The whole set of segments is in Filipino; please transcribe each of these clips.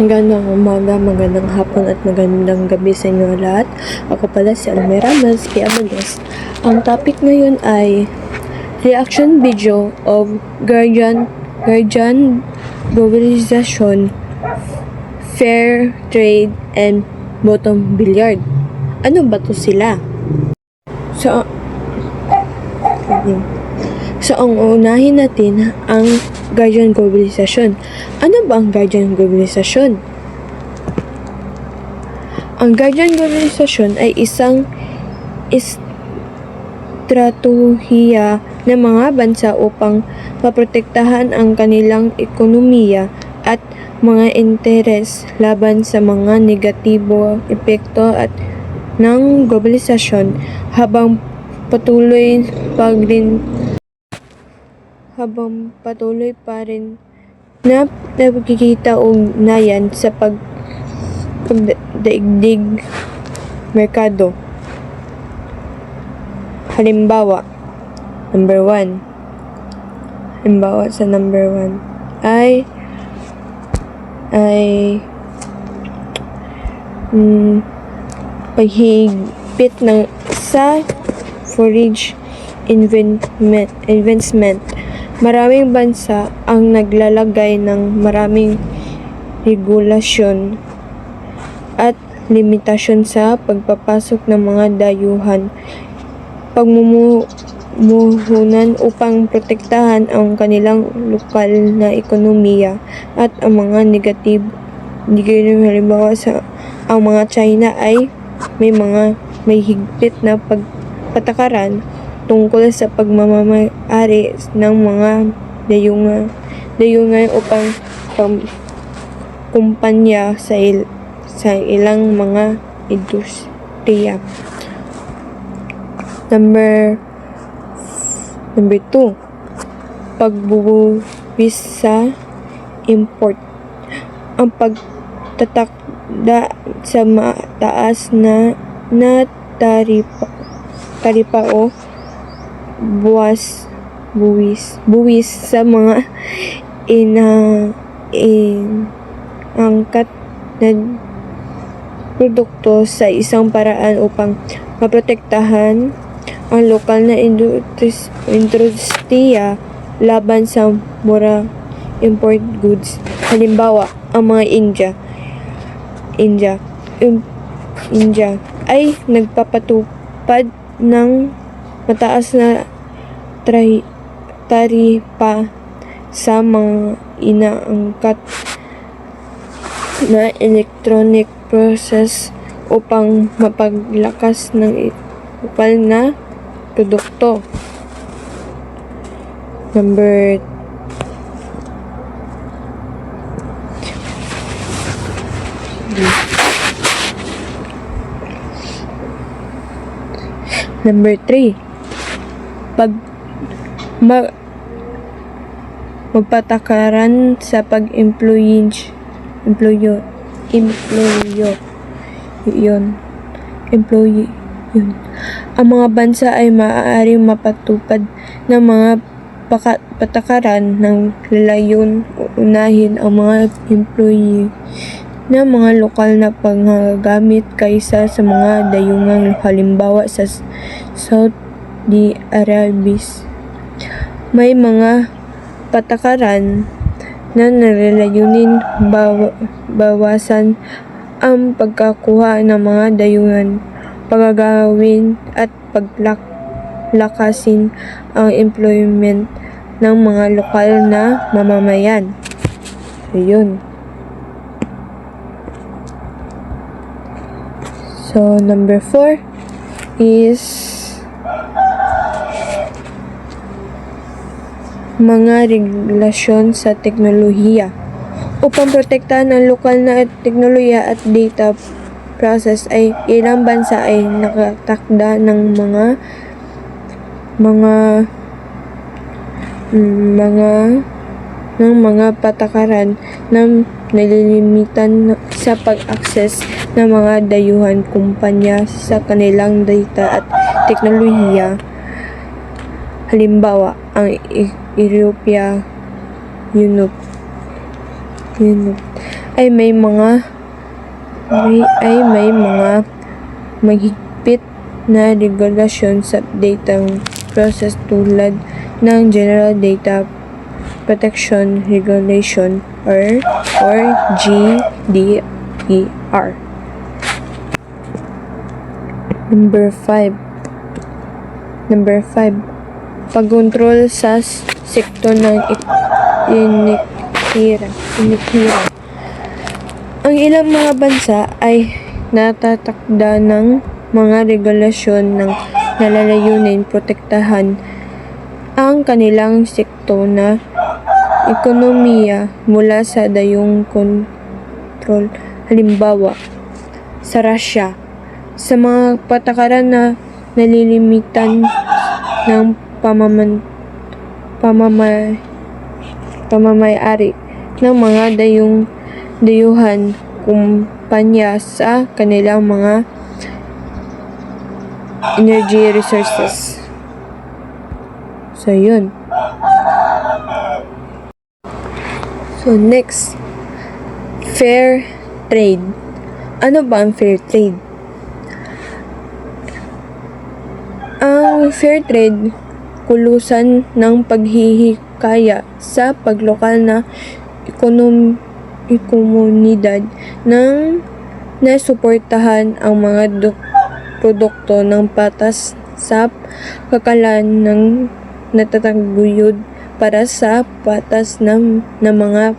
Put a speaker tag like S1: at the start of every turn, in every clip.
S1: Magandang umaga, magandang hapon at magandang gabi sa inyo lahat. Ako pala si Almera Malski Abalos. Ang topic ngayon ay reaction video of Guardian Globalization, Fair Trade and Bottom Billiard. Ano ba to sila? So, ang unahin natin ang Guardian Globalization. Ano ba ang Guardian Globalization? Ang Guardian Globalization ay isang estratehiya ng mga bansa upang maprotektahan ang kanilang ekonomiya at mga interes laban sa mga negatibo epekto at ng globalisasyon habang patuloy pa rin na nakikita ugnayan sa pagdaigdig merkado. Halimbawa sa number 1 ay paghigpit ng sa forage investment. Maraming bansa ang naglalagay ng maraming regulasyon at limitasyon sa pagpapasok ng mga dayuhan pagmumuhunan upang protektahan ang kanilang lokal na ekonomiya at ang mga negative. Halimbawa ang mga China ay may higpit na patakaran tungkol sa pagmamay-ari ng mga dayungan upang kumpanya sa ilang mga industriya. Number 2, pagbubuwis sa import. Ang pagtatakda sa mataas na taripa o buwis sa mga inaangkat na produkto sa isang paraan upang maprotektahan ang lokal na industriya laban sa mura import goods. Halimbawa, ang mga India ay nagpapatupad ng mataas na taripa sa mga inaangkat na electronic process upang mapaglakas ng lokal na produkto. Number 3, magpatakaran sa employo. Ang mga bansa ay maaaring mapatupad ng mga patakaran ng lalayon unahin ang mga employee na mga lokal na panggagamit kaysa sa mga dayungang. Halimbawa sa Saudi Arabia, may mga patakaran na narelayunin bawasan ang pagkakuha ng mga dayungan, pagagawin at paglakasin ang employment ng mga lokal na mamamayan. Ayun. So, number 4 is mga regulasyon sa teknolohiya. Upang protektahan ang lokal na teknolohiya at data process ay ilang bansa ay nakatakda ng mga patakaran na nalilimitan sa pag-access ng mga dayuhan kumpanya sa kanilang data at teknolohiya. Halimbawa, ang European Union ay may mga mahigpit na regulasyon sa datang process tulad ng General Data Protection Regulation or GDPR. Number 5, pagkontrol sa sektor ng inikiran. Ang ilang mga bansa ay natatakda ng mga regulasyon ng nalalayunin protektahan ang kanilang sektor na ekonomiya mula sa dayong kontrol. Halimbawa, sa Russia, sa mga patakaran na nalilimitan ng pamamayari ng mga dayuhan kumpanya sa kanilang mga energy resources. So, yun. So, next, fair trade. Ano ba ang fair trade? Ang fair trade, kulusan ng paghihikaya sa paglokal na komunidad ng nasuportahan ang mga produkto ng patas sa kakalan ng natataguyod para sa patas ng mga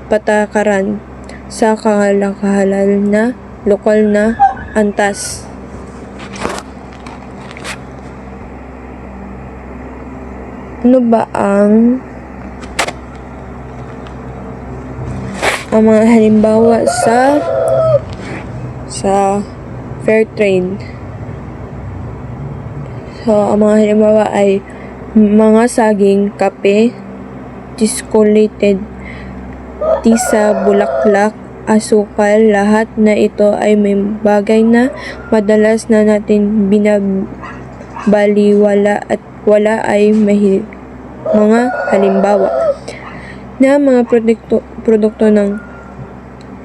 S1: patakaran sa kalakalan na lokal na antas. Ano ba ang mga halimbawa sa fair trade? So, ang mga halimbawa ay mga saging, kape, discolated, tisa, bulaklak, asukal, lahat na ito ay may bagay na madalas na natin binabaliwala at wala ay mga halimbawa na mga produkto ng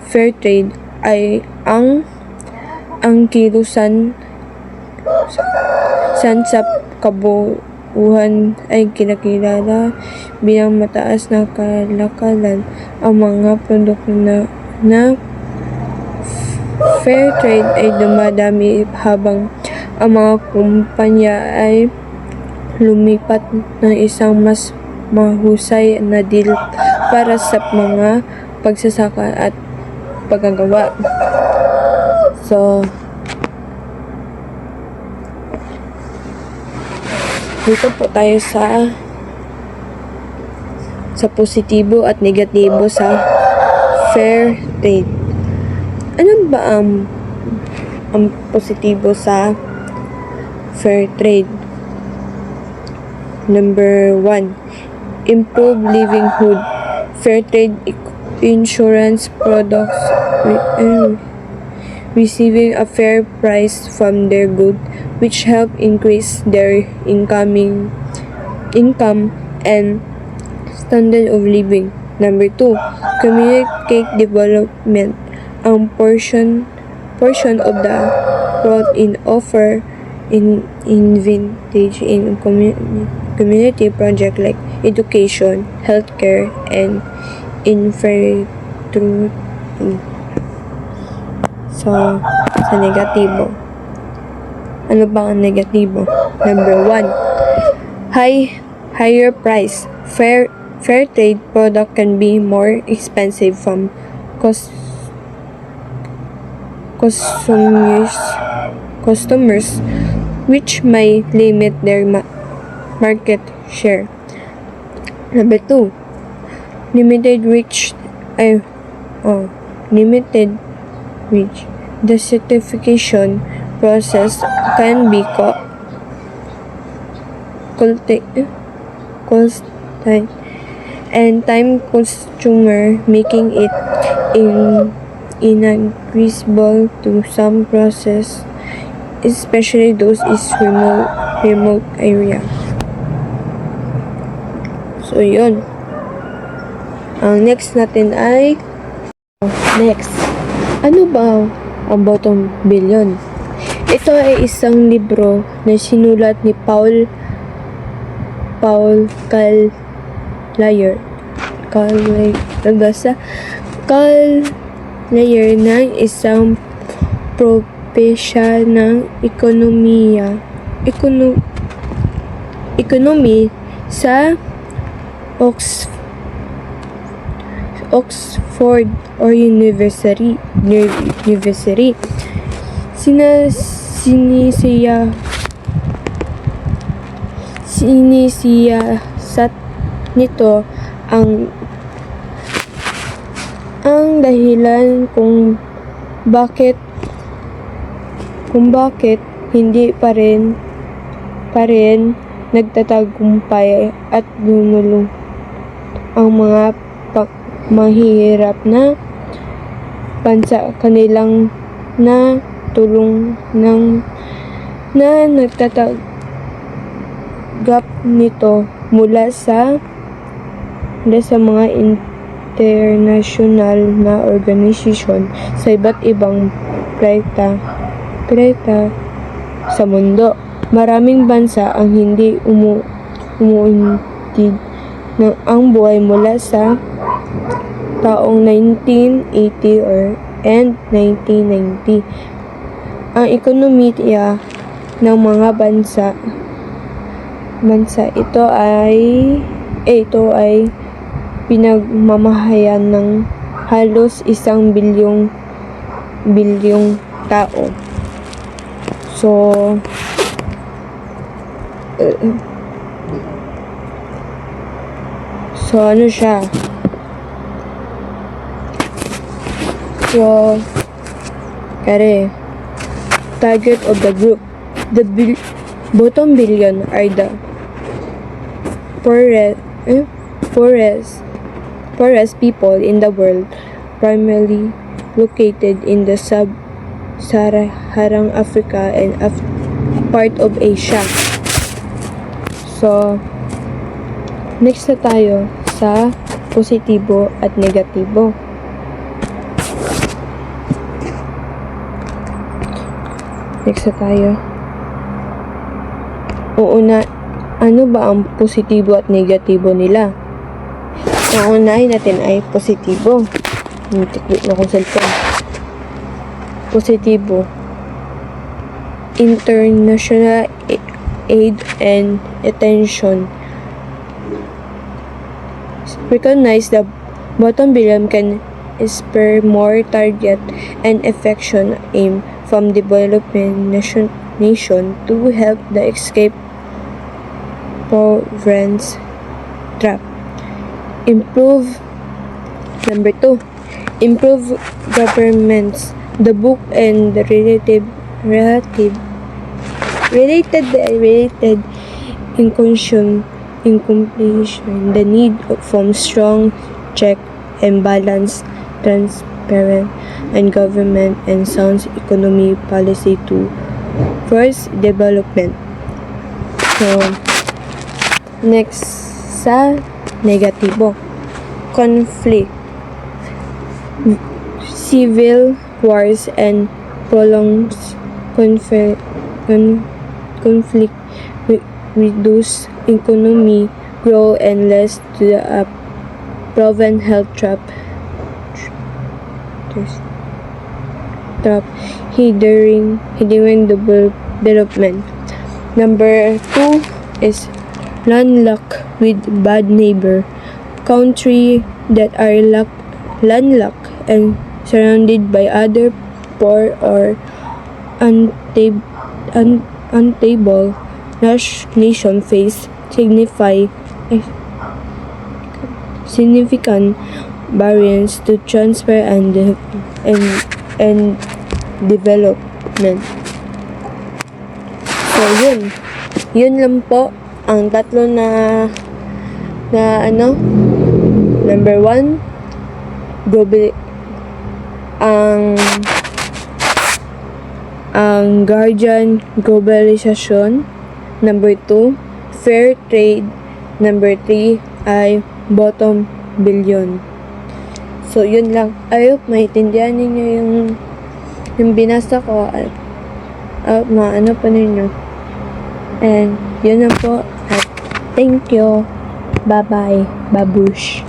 S1: fair trade ay ang kilusan sa kabuuan ay kinakilala bilang mataas na kalakalan. Ang mga produkto na fair trade ay dumadami habang ang mga kumpanya ay lumipat ng isang mas mahusay na deal para sa mga pagsasaka at paggagawa. So, dito po tayo sa positibo at negatibo sa fair trade. Ano ba ang positibo sa fair trade? Number 1, improve livelihood. Fair trade insurance products receiving a fair price from their good, which help increase their income and standard of living. Number 2, communicate development. Ang portion of the growth in offer in advantage in community project like education, healthcare, and infrastructure. So, sa negatibo. Ano ba ang negatibo? Number 1, higher price. Fair trade product can be more expensive from customers, which may limit their market share. Number 2, limited reach. The certification process can be costly and time-consuming, making it inaccessible to some process, especially those in remote area. So, yun. Ang next natin ay Next, ano ba ang bottom billion? Ito ay isang libro na sinulat ni Paul Collier. Collier ng isang propesya ng ekonomi sa Oxford or University. Sinisiyasat nito ang dahilan kung bakit hindi pa rin nagtatagumpay at lumulong ang mga mahihirap na bansa kanilang na tulong na nagtatanggap nito mula sa mga international na organisasyon sa iba't ibang planeta sa mundo. Maraming bansa ang hindi umuunlad ng ang buhay mula sa taong 1980 and 1990. Ang ekonomiya ng mga bansa ito ay pinagmamahayan ng halos 1 bilyong tao. So ano siya? So, target of the group. The bottom billion are the poorest people in the world, primarily located in the sub-Saharan Africa and part of Asia. So, next na tayo sa positibo at negatibo. Next na tayo. Ano ba ang positibo at negatibo nila? Ang unahin natin ay positibo. Tiklik na kong cellphone. Positibo. International aid and attention. Recognize the bottom billion can spur more target and affection aim from developing nation to help the escape poverty trap. Number 2, improve governments. The book and the related incomplete the need for strong check and balance, transparent and government and sound economy policy to force development. So, next sa negatibo. Conflict. Civil wars and prolonged conflict reduce economy grow and led to the proven health trap hindering development. Number 2 is landlocked with bad neighbor. Country that are landlocked and surrounded by other poor or unstable nation face significant barriers to transfer and development. So yun lang po ang tatlo na number 1, ang guardian globalization. Number 2, fair trade. Number 3 ay bottom billion. So So, yun lang. I hope maintindihan ninyo yung binasa ko at maano pa ninyo. And, yun na po. At thank you. Bye-bye. Babush.